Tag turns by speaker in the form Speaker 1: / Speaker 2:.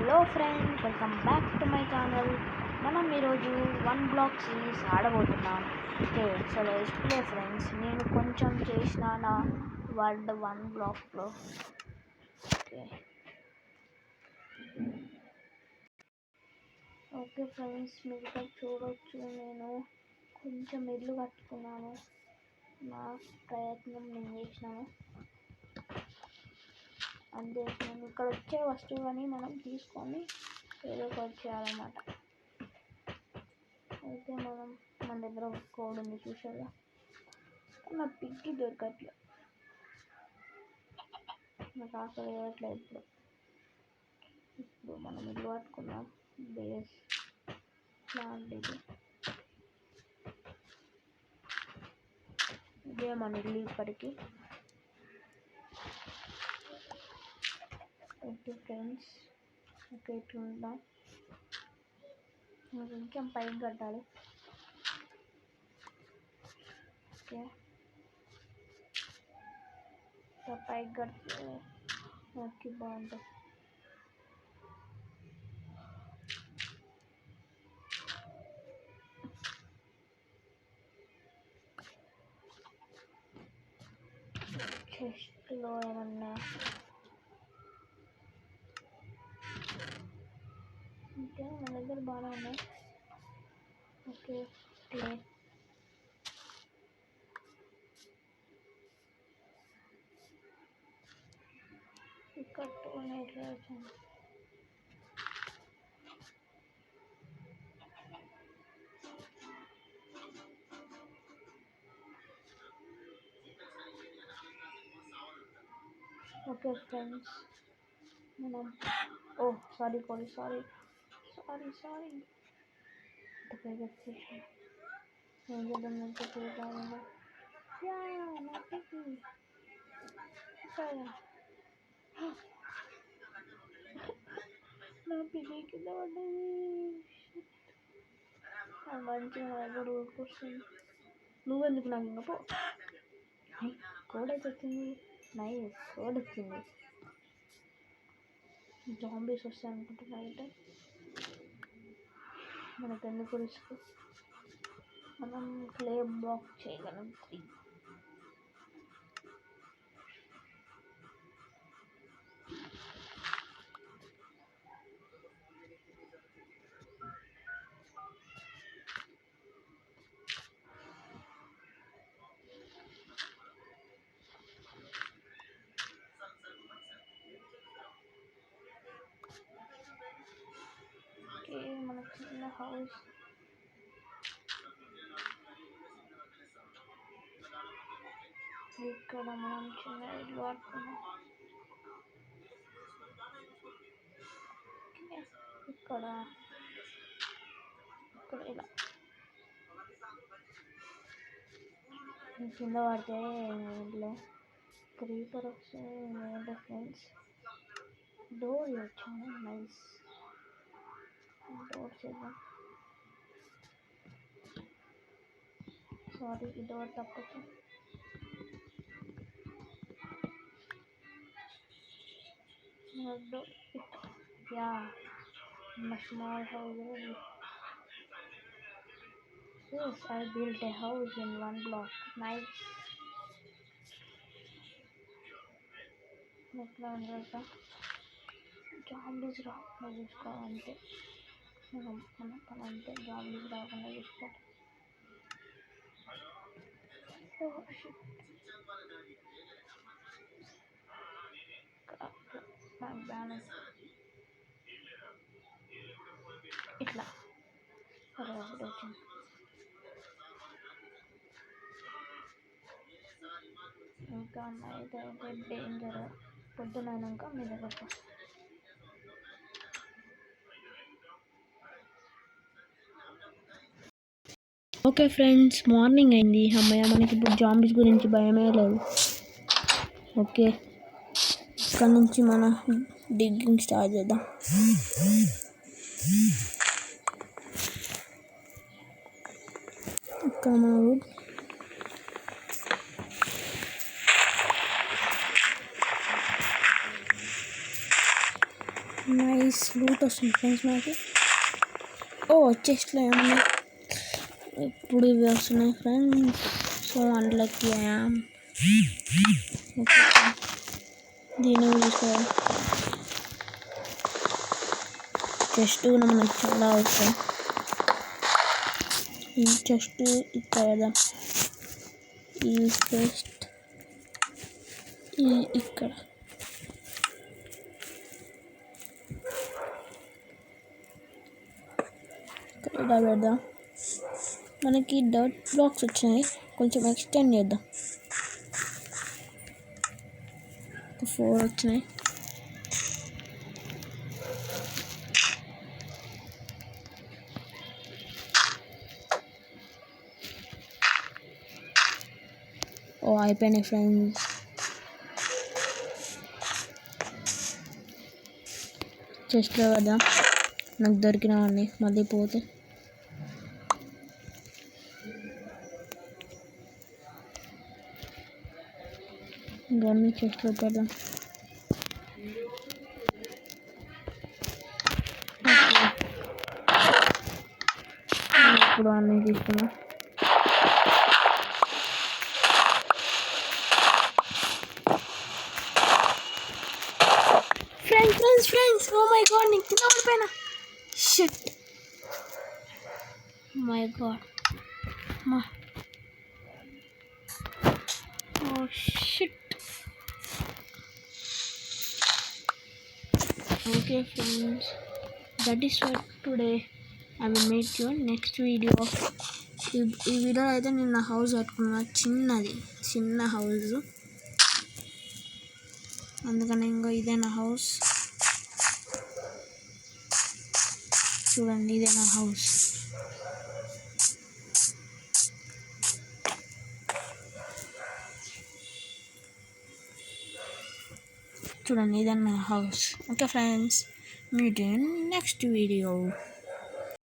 Speaker 1: Hello friends, welcome back to my channel. మనం ఈరోజు 1 block series ఆడబోతున్నాం. Okay, so let's play friends. నేను కొంచెం చేసిన నా వర్డ్ 1 బ్లాక్లో. ఓకే ఫ్రెండ్స్, మీరు ఇక్కడ చూడవచ్చు, నేను కొంచెం ఇల్లు కట్టుకున్నాను. నా ప్రయత్నం నేను చేసినాను. అంతే, నేను ఇక్కడ వచ్చే వస్తువులని మనం తీసుకొని ఏదో ఒకటి చేయాలన్నమాట. అయితే మన దగ్గర ఒక కోడ్ ఉంది చూసారా, నా పిక్కి దొరకట్లేదు, నాకు ఆకలి వేయట్లేదు. ఇప్పుడు మనం ఇల్లు కట్టుకున్నాం, బేస్ లాంటిది. ఇదే మన ఇల్లు ఇప్పటికి. ఓకే ఫ్రెండ్స్, ఓకే ఇట్లుందా, ఇంకేం పైకి కట్టాలి. ఓకే, పైకి కడితే ఓకే బాగుంటుంది. చెస్ట్లో ఏమన్నా ఇంకా మన దగ్గర బాగానే ఉన్నాయి. ఓకే, ప్లే ఇక్కడ 2 నైట్లు వచ్చాను. ఓకే ఫ్రెండ్స్, మనం సారీ పైగా వచ్చేసాను. ఏం చేద్దాం, ఇంకా చూడాలి. నా పిక్కి కింద పడ్డది. మంచిగా నా దగ్గర ఊరుకొస్తుంది. నువ్వెందుకు నాకు ఇంకా పో. కోడ్ అయితే వచ్చింది, కోడ్ వచ్చింది. జాంబీస్ వస్తాయి అనుకుంటున్నా. అయితే మనకు ఎందుకు రిస్క్, మనం క్లే బ్లాక్ చేయగలం 3. మన చిన్న హౌస్, ఇక్కడ మనం చిన్న ఇల్లు కట్టుకున్నాం. ఇక్కడ ఇలా కింద పడితే ఇంట్లో క్రీపర్ వస్తే ఏంటంటే ఫ్రెండ్స్, డోర్ వచ్చాను. నైస్, డోర్ చేద్దాం. సారీ, ఈ డోర్ తప్పదు. My small house already. Yes, I built a house in 1 block. Nice. ఎట్లా ఉండదు, జాంబీస్ రాకుండా చూసుకోవాలంటే మన పని అంతే, జాంబీస్ రాకుండా చూసుకోవాలి. బ్యాలెన్స్ ఇట్లా ఒకటి వచ్చింది. ఇంకా నైట్ అయితే డేంజర్, పొద్దునైనాక మీ దగ్గర. ఓకే ఫ్రెండ్స్, మార్నింగ్ అయింది. అమ్మయ్య, మనకి ఇప్పుడు జాంబీస్ గురించి భయమే లేదు. ఓకే, ఇక్కడ నుంచి మనం డిగ్గింగ్ స్టార్ట్ చేద్దాం. ఇక్కడ మన వుడ్, నైస్ లూట్ వస్తుంది ఫ్రెండ్స్ మనకి. ఓ చెస్ట్లో ఏమన్నా ఇప్పుడు ఇవి వస్తున్నాయి friends. So unlucky I'm. Okay దీన్ని తీసుకోవాలి. చెస్ట్ కూడా మనకి చాలా అవసరం. ఈ చెస్ట్ ఇక్కడ కదా, ఈ చెస్ట్ ఈ ఇక్కడ ఇలా పెడదాం. మనకి డర్ట్ బ్లాక్స్ వచ్చినాయి, కొంచెం ఎక్స్టెండ్ చేద్దాం. 4 వచ్చినాయి. ఓ అయిపోయినాయి ఫ్రెండ్స్. చెస్ట్లో కదా నాకు దొరికినవన్నీ మళ్ళీ పోతే. ఇవన్నీ చెస్ట్లో పెడదాం. ఇప్పుడు అన్నీ తీసుకున్నాం. ఫ్రెండ్స్ ఓ మై గాడ్, నీకు కింద పడిపోయినా. Shit, my God, oh shit. Okay friends, that is for today. I will make you next video. ఈ వీడియో అయితే నేను నా హౌస్ కట్టుకున్నా, చిన్న హౌస్. అందుకని ఇంకా ఇదే నా హౌస్. చూడండి, ఇదే నా హౌస్. చూడండి, ఇదే నా house. Okay friends, meet in next video.